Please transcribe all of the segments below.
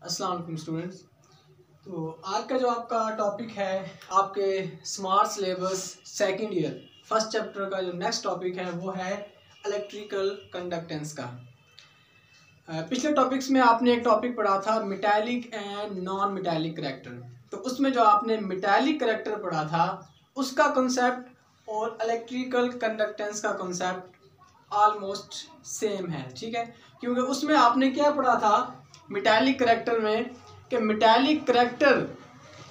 अस्सलाम वालेकुम स्टूडेंट्स। तो आज का जो आपका टॉपिक है आपके smart syllabus second year first chapter का जो नेक्स्ट टॉपिक है वो है इलेक्ट्रिकल कंडक्टेंस का। पिछले टॉपिक्स में आपने एक टॉपिक पढ़ा था metallic and non metallic character. तो उसमें जो आपने मेटालिक करैक्टर पढ़ा था उसका कॉन्सेप्ट और इलेक्ट्रिकल कंडक्टेंस का कॉन्सेप्ट ऑलमोस्ट सेम है, ठीक है। क्योंकि उसमें आपने क्या पढ़ा था मेटालिक करैक्टर में कि मेटालिक करैक्टर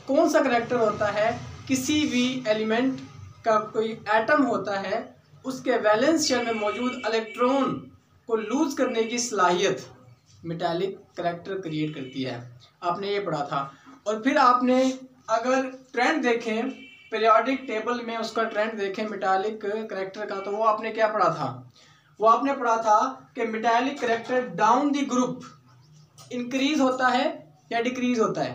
कौन सा करैक्टर होता है, किसी भी एलिमेंट का कोई एटम होता है उसके वैलेंस शेल में मौजूद इलेक्ट्रॉन को लूज करने की सलाहियत मेटालिक करैक्टर क्रिएट करती है। आपने ये पढ़ा था। और फिर आपने अगर ट्रेंड देखें पीरियोडिक टेबल में उसका ट्रेंड देखें मेटालिक करैक्टर का, तो वो आपने क्या पढ़ा था, वो आपने पढ़ा था कि metallic character down the group increase होता है या डिक्रीज होता है।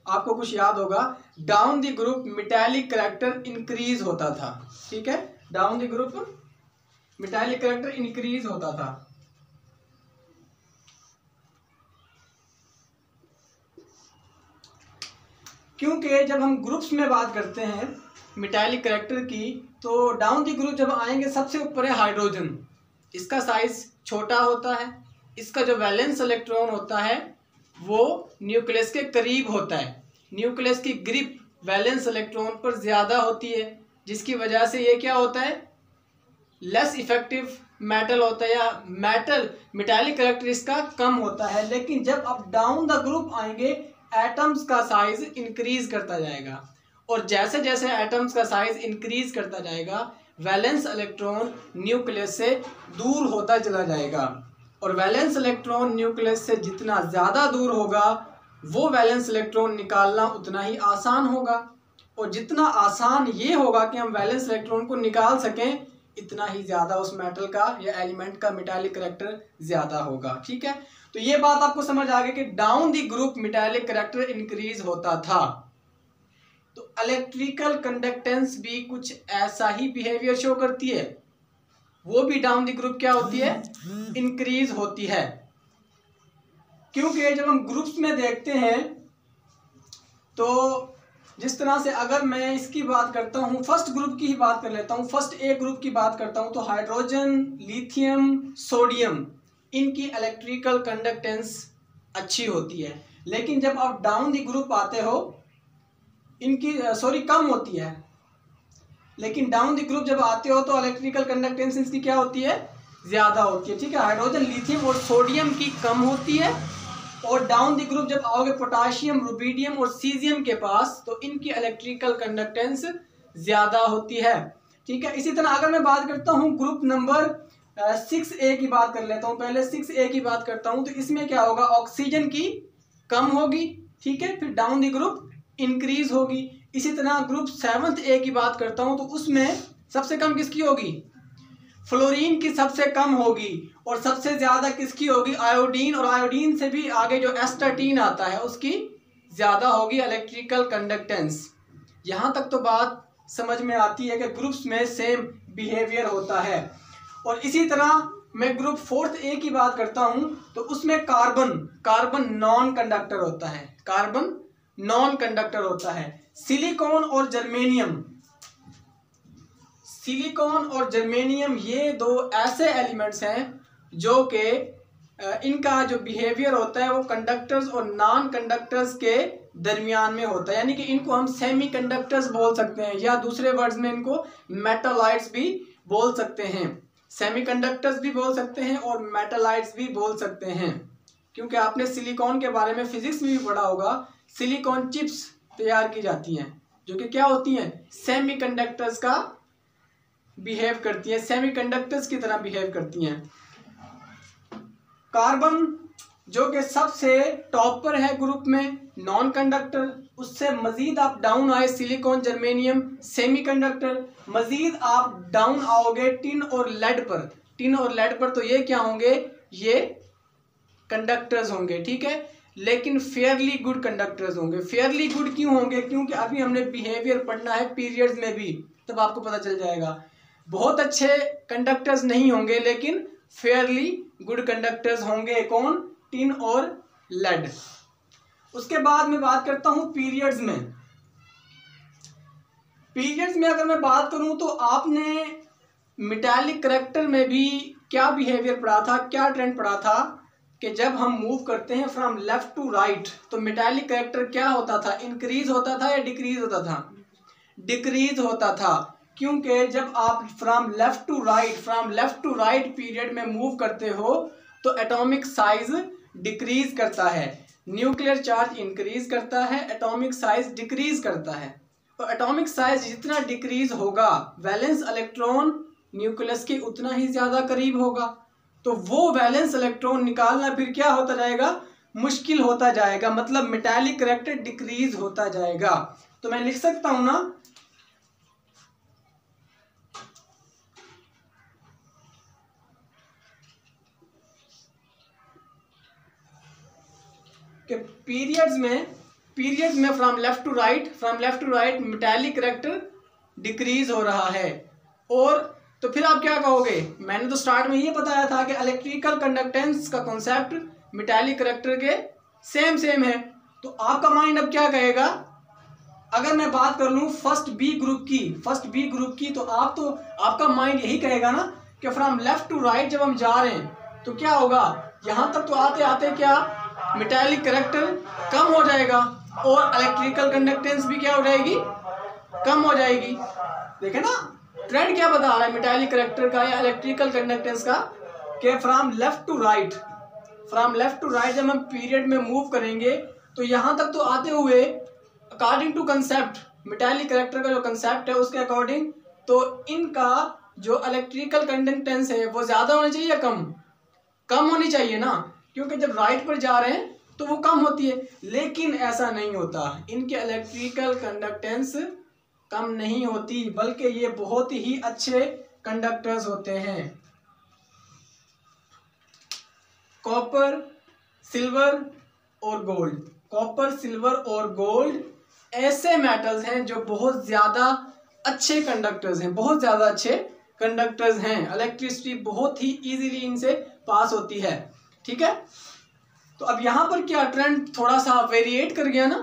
आपको कुछ याद होगा, down the group metallic character increase होता था, ठीक है। Down the group metallic character increase होता था। क्योंकि जब हम ग्रुप्स में बात करते हैं मेटालिक करैक्टर की, तो डाउन द ग्रुप जब आएंगे सबसे ऊपर है हाइड्रोजन। इसका साइज छोटा होता है, इसका जो वैलेंस इलेक्ट्रॉन होता है वो न्यूक्लियस के करीब होता है। न्यूक्लियस की ग्रिप वैलेंस इलेक्ट्रॉन पर ज़्यादा होती है, जिसकी वजह से ये क्या होता है, लेस इफेक्टिव मेटल होता है या मेटालिक करैक्टर इसका कम होता है। लेकिन जब आप डाउन द ग्रुप आएंगे एटम्स का साइज इंक्रीज करता जाएगा, और जैसे जैसे एटम्स का साइज इंक्रीज करता जाएगा वैलेंस इलेक्ट्रॉन न्यूक्लियस से दूर होता चला जाएगा। और वैलेंस इलेक्ट्रॉन न्यूक्लियस से जितना ज़्यादा दूर होगा वो वैलेंस इलेक्ट्रॉन निकालना उतना ही आसान होगा, और जितना आसान ये होगा कि हम वैलेंस इलेक्ट्रॉन को निकाल सकें इतना ही ज़्यादा उस मेटल का या एलिमेंट का मेटालिक करैक्टर ज़्यादा होगा, ठीक है। तो ये बात आपको समझ आ गई कि down the group metallic character increase होता था। तो इलेक्ट्रिकल कंडक्टेंस भी कुछ ऐसा ही बिहेवियर शो करती है, वो भी डाउन द ग्रुप क्या होती है, इंक्रीज होती है। क्योंकि जब हम ग्रुप्स में देखते हैं तो जिस तरह से अगर मैं इसकी बात करता हूँ, फर्स्ट ग्रुप की ही बात कर लेता हूँ, फर्स्ट ए ग्रुप की बात करता हूँ, तो हाइड्रोजन, लिथियम, सोडियम, इनकी इलेक्ट्रिकल कंडक्टेंस अच्छी होती है। लेकिन जब आप डाउन द ग्रुप आते हो इनकी कम होती है। लेकिन डाउन द ग्रुप जब आते हो तो इलेक्ट्रिकल कंडक्टेंस इसकी क्या होती है, ज़्यादा होती है, ठीक है। हाइड्रोजन, लिथियम और सोडियम की कम होती है। और डाउन द ग्रुप जब आओगे पोटाशियम, रुबिडियम और सीजियम के पास, तो इनकी इलेक्ट्रिकल कंडक्टेंस ज़्यादा होती है, ठीक है। इसी तरह अगर मैं बात करता हूँ ग्रुप नंबर 6A की बात कर लेता हूँ, पहले 6A की बात करता हूँ, तो इसमें क्या होगा, ऑक्सीजन की कम होगी, ठीक है। फिर डाउन द ग्रुप इंक्रीज होगी। इसी तरह ग्रुप 7A की बात करता हूँ, तो उसमें सबसे कम किसकी होगी, फ्लोरीन की सबसे कम होगी, और सबसे ज़्यादा किसकी होगी, आयोडीन, और आयोडीन से भी आगे जो एस्टाटीन आता है उसकी ज़्यादा होगी इलेक्ट्रिकल कंडक्टेंस। यहाँ तक तो बात समझ में आती है कि ग्रुप्स में सेम बिहेवियर होता है। और इसी तरह मैं ग्रुप 4A की बात करता हूँ, तो उसमें कार्बन नॉन कंडक्टर होता है, कार्बन नॉन कंडक्टर होता है। सिलिकॉन और जर्मेनियम ये दो ऐसे एलिमेंट्स हैं जो कि इनका जो बिहेवियर होता है वो कंडक्टर्स और नॉन कंडक्टर्स के दरमियान में होता है, यानी कि इनको हम सेमी कंडक्टर्स बोल सकते हैं, या दूसरे वर्ड्स में इनको मेटालाइट्स भी बोल सकते हैं। सेमी कंडक्टर्स भी बोल सकते हैं और मेटालाइट्स भी बोल सकते हैं। क्योंकि आपने सिलिकॉन के बारे में फिजिक्स में भी पढ़ा होगा, सिलिकॉन चिप्स तैयार की जाती हैं जो कि क्या होती हैं, सेमी कंडक्टर्स का बिहेव करती हैं, सेमी कंडक्टर्स की तरह बिहेव करती हैं। कार्बन जो कि सबसे टॉप पर है ग्रुप में, नॉन कंडक्टर, उससे मजीद आप डाउन आए सिलिकॉन, जर्मेनियम, सेमी कंडक्टर, मजीद आप डाउन आओगे टिन और लेड पर, तो ये क्या होंगे, ये कंडक्टर्स होंगे, ठीक है। लेकिन फेयरली गुड कंडक्टर्स होंगे। फेयरली गुड क्यों होंगे, क्योंकि अभी हमने बिहेवियर पढ़ना है पीरियड्स में भी, तब आपको पता चल जाएगा। बहुत अच्छे कंडक्टर्स नहीं होंगे लेकिन फेयरली गुड कंडक्टर्स होंगे, कौन, टिन और लेड। उसके बाद मैं बात करता हूँ पीरियड्स में। पीरियड्स में अगर मैं बात करूँ तो आपने मेटालिक करैक्टर में भी क्या बिहेवियर पढ़ा था, क्या ट्रेंड पढ़ा था कि जब हम मूव करते हैं फ्रॉम लेफ्ट टू राइट तो मेटालिक करैक्टर क्या होता था, इंक्रीज होता था या डिक्रीज होता था? डिक्रीज होता था, क्योंकि जब आप from left to right period में मूव करते हो तो एटॉमिक साइज डिक्रीज करता है, न्यूक्लियर चार्ज इंक्रीज करता है, एटॉमिक साइज डिक्रीज करता है। तो एटॉमिक साइज जितना डिक्रीज होगा वैलेंस इलेक्ट्रॉन न्यूक्लियस के उतना ही ज़्यादा करीब होगा, तो वो वैलेंस इलेक्ट्रॉन निकालना फिर क्या होता जाएगा, मुश्किल होता जाएगा, मतलब मेटालिक करैक्टर डिक्रीज होता जाएगा। तो मैं लिख सकता हूं ना कि पीरियड्स में from left to right metallic character decrease हो रहा है। और तो फिर आप क्या कहोगे, मैंने तो स्टार्ट में ये बताया था कि इलेक्ट्रिकल कंडक्टेंस का कॉन्सेप्ट मेटालिक करैक्टर के सेम है। तो आपका माइंड अब क्या कहेगा, अगर मैं बात कर लूँ फर्स्ट बी ग्रुप की तो आपका माइंड यही कहेगा ना कि फ्रॉम लेफ्ट टू राइट जब हम जा रहे हैं तो क्या होगा, यहाँ तक तो आते आते क्या मेटालिक करैक्टर कम हो जाएगा और इलेक्ट्रिकल कंडक्टेंस भी क्या हो जाएगी, कम हो जाएगी। देखे ना ट्रेंड क्या बता रहा है मेटालिक करैक्टर का या इलेक्ट्रिकल कंडक्टेंस का, कि फ्रॉम लेफ्ट टू राइट जब हम पीरियड में मूव करेंगे तो यहाँ तक तो आते हुए according to concept metallic character का जो कंसेप्ट है उसके अकॉर्डिंग तो इनका जो इलेक्ट्रिकल कंडक्टेंस है वो ज़्यादा होनी चाहिए या कम होनी चाहिए ना, क्योंकि जब राइट पर जा रहे हैं तो वो कम होती है। लेकिन ऐसा नहीं होता, इनके इलेक्ट्रिकल कंडक्टेंस कम नहीं होती बल्कि ये बहुत ही अच्छे कंडक्टर्स होते हैं। कॉपर सिल्वर और गोल्ड ऐसे मेटल्स हैं जो बहुत ज़्यादा अच्छे कंडक्टर्स हैं, इलेक्ट्रिसिटी बहुत ही इजीली इनसे पास होती है। ठीक है, तो अब यहाँ पर क्या ट्रेंड थोड़ा सा वेरिएट कर गया ना,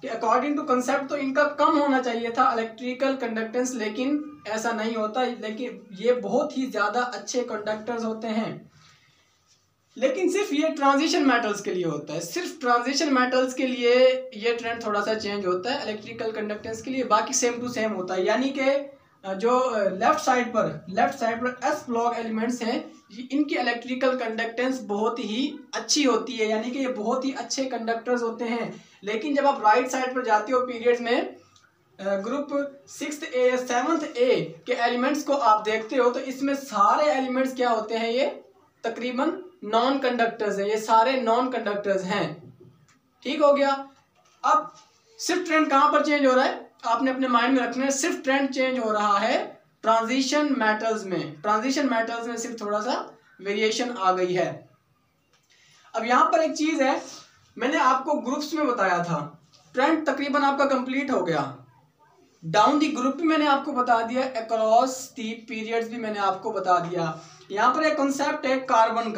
कि अकॉर्डिंग टू कंसेप्ट तो इनका कम होना चाहिए था इलेक्ट्रिकल कंडक्टेंस, लेकिन ऐसा नहीं होता, लेकिन ये बहुत ही ज़्यादा अच्छे कंडक्टर्स होते हैं। लेकिन सिर्फ ये ट्रांजिशन मेटल्स के लिए होता है, सिर्फ ट्रांजिशन मेटल्स के लिए ये ट्रेंड थोड़ा सा चेंज होता है, इलेक्ट्रिकल कंडक्टेंस के लिए बाकी सेम टू सेम होता है। यानी कि जो लेफ्ट साइड पर एस ब्लॉक एलिमेंट्स हैं इनकी इलेक्ट्रिकल कंडक्टेंस बहुत ही अच्छी होती है, यानी कि ये बहुत ही अच्छे कंडक्टर्स होते हैं। लेकिन जब आप राइट साइड पर जाते हो पीरियड्स में group 6th A 7th A के एलिमेंट्स को आप देखते हो तो इसमें सारे एलिमेंट्स क्या होते हैं, ये तकरीबन नॉन कंडक्टर्स हैं, ये सारे नॉन कंडक्टर्स हैं। ठीक हो गया। अब सिर्फ ट्रेंड कहाँ पर चेंज हो रहा है, आपने अपने माइंड में रखना है, सिर्फ ट्रेंड चेंज हो रहा है ट्रांजिशन मेटल्स में सिर्फ थोड़ा सा वेरिएशन आ गई है। अब यहाँ पर एक चीज है, मैंने आपको ग्रुप्स में बताया था, ट्रेंड तकरीबन आपका कंप्लीट हो गया, डाउन दी ग्रुप भी मैंने आपको बता दिया, अक्रॉस दी पीरियड्स भी मैंने आपको बता दिया। यहाँ पर एक कॉन्सेप्ट है कार्बन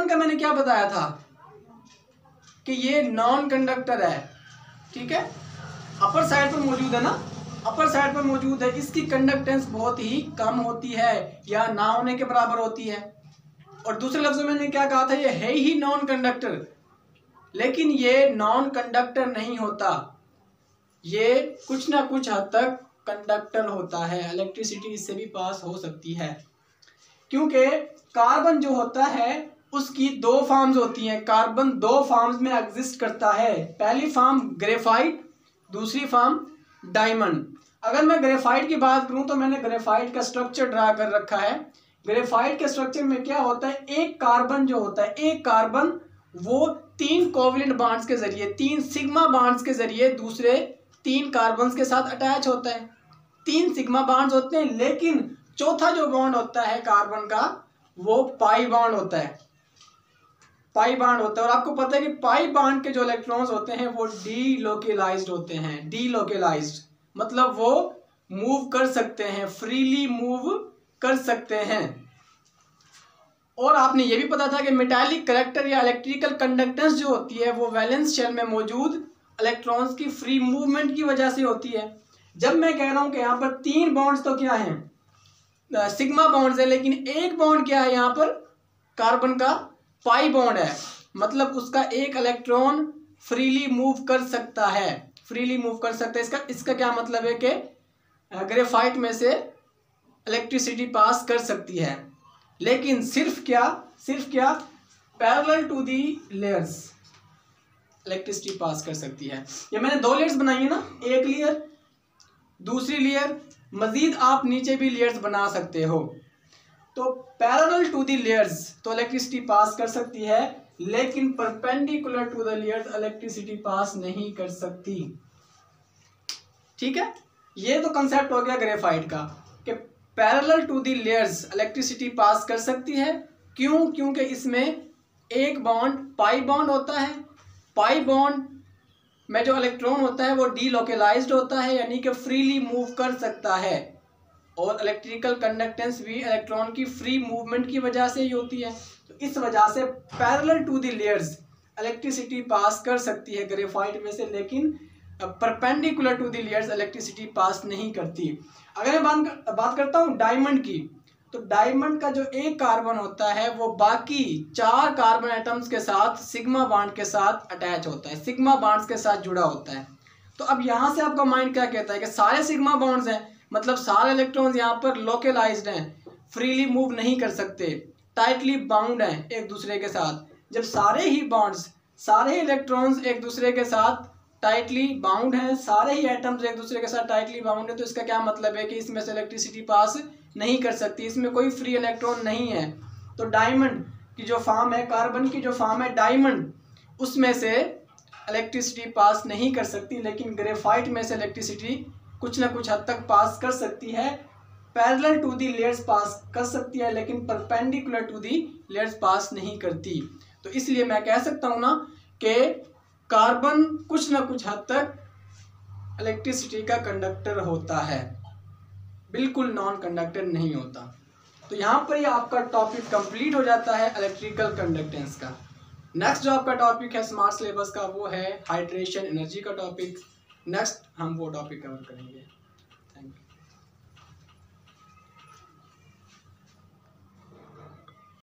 का मैंने क्या बताया था कि ये नॉन कंडक्टर है। ठीक है, अपर साइड पर मौजूद है, इसकी कंडक्टेंस बहुत ही कम होती है या ना होने के बराबर होती है। और दूसरे लफ्जों में मैंने क्या कहा था, ये है ही नॉन कंडक्टर, लेकिन ये नॉन कंडक्टर नहीं होता, ये कुछ ना कुछ हद तक कंडक्टर होता है, इलेक्ट्रिसिटी इससे भी पास हो सकती है। क्योंकि कार्बन जो होता है उसकी दो फॉर्म्स होती हैं, कार्बन दो फॉर्म्स में एग्जिस्ट करता है, पहली फॉर्म ग्रेफाइट, दूसरी फॉर्म डायमंड। अगर मैं ग्रेफाइट की बात करूं तो मैंने ग्रेफाइट का स्ट्रक्चर ड्रा कर रखा है। ग्रेफाइट के स्ट्रक्चर में क्या होता है, एक कार्बन वो 3 कोवलेंट बॉन्ड्स के जरिए, 3 सिग्मा बॉन्ड्स के जरिए दूसरे 3 कार्बन्स के साथ अटैच होता है। 3 सिग्मा बॉन्ड्स होते हैं, लेकिन चौथा जो बॉन्ड होता है कार्बन का वो पाई बॉन्ड होता है, और आपको पता है कि पाई बॉन्ड के जो इलेक्ट्रॉन्स होते हैं वो डीलोकेलाइज्ड होते हैं। डीलोकेलाइज्ड मतलब वो मूव कर सकते हैं, फ्रीली मूव कर सकते हैं। और आपने ये भी पता था कि मेटालिक करैक्टर या इलेक्ट्रिकल कंडक्टेंस जो होती है वो वैलेंस शेल में मौजूद इलेक्ट्रॉन्स की फ्री मूवमेंट की वजह से होती है। जब मैं कह रहा हूँ कि यहाँ पर 3 बॉन्ड्स तो क्या हैं, सिग्मा बॉन्ड्स है, लेकिन एक बॉन्ड क्या है यहाँ पर, कार्बन का पाई बॉन्ड है, मतलब उसका एक इलेक्ट्रॉन फ्रीली मूव कर सकता है, फ्रीली मूव कर सकता है। इसका क्या मतलब है कि ग्रेफाइट में से इलेक्ट्रिसिटी पास कर सकती है, लेकिन सिर्फ क्या parallel to the layers electricity pass कर सकती है। ये मैंने 2 लेयर्स बनाई है ना, एक लेयर दूसरी लेयर, मजीद आप नीचे भी लेयर्स बना सकते हो। तो पैरेलल टू दी लेयर्स तो इलेक्ट्रिसिटी पास कर सकती है, लेकिन perpendicular to the layers electricity pass नहीं कर सकती। ठीक है, ये तो कंसेप्ट हो गया ग्रेफाइट का कि parallel to the layers electricity pass कर सकती है। क्यों? क्योंकि इसमें एक बॉन्ड पाई बॉन्ड होता है, पाई बॉन्ड में जो इलेक्ट्रॉन होता है वो डीलोकलाइज्ड होता है, यानी कि फ्रीली मूव कर सकता है, और इलेक्ट्रिकल कंडक्टेंस भी इलेक्ट्रॉन की फ्री मूवमेंट की वजह से ही होती है। तो इस वजह से parallel to the layers electricity pass कर सकती है ग्रेफाइट में से, लेकिन perpendicular to the layers electricity pass नहीं करती। अगर मैं बात करता हूँ डायमंड की, तो डायमंड का जो एक कार्बन होता है वो बाकी 4 कार्बन एटम्स के साथ सिग्मा बॉन्ड के साथ अटैच होता है, सिग्मा बॉन्ड्स के साथ जुड़ा होता है। तो अब यहाँ से आपका माइंड क्या कहता है कि सारे सिग्मा बॉन्ड्स हैं, मतलब सारे इलेक्ट्रॉन्स यहाँ पर लोकलाइज्ड हैं, फ्रीली मूव नहीं कर सकते, टाइटली बाउंड हैं एक दूसरे के साथ। जब सारे ही बॉन्ड्स, सारे ही इलेक्ट्रॉन्स एक दूसरे के साथ टाइटली बाउंड हैं, सारे ही एटम्स एक दूसरे के साथ टाइटली बाउंड है, तो इसका क्या मतलब है कि इसमें से इलेक्ट्रिसिटी पास नहीं कर सकती, इसमें कोई फ्री इलेक्ट्रॉन नहीं है। तो डायमंड की जो फॉर्म है, कार्बन की जो फॉर्म है डायमंड, उसमें से इलेक्ट्रिसिटी पास नहीं कर सकती, लेकिन ग्रेफाइट में से इलेक्ट्रिसिटी कुछ ना कुछ हद तक पास कर सकती है। पैरेलल टू दी लेयर्स पास कर सकती है, लेकिन परपेंडिकुलर टू दी लेयर्स पास नहीं करती। तो इसलिए मैं कह सकता हूँ ना कि कार्बन कुछ ना कुछ हद तक इलेक्ट्रिसिटी का कंडक्टर होता है, बिल्कुल नॉन कंडक्टर नहीं होता। तो यहाँ पर ये आपका टॉपिक कंप्लीट हो जाता है इलेक्ट्रिकल कंडक्टेंस का। नेक्स्ट जो आपका टॉपिक है स्मार्ट सिलेबस का वो है हाइड्रेशन एनर्जी का टॉपिक। नेक्स्ट हम वो टॉपिक कवर करेंगे।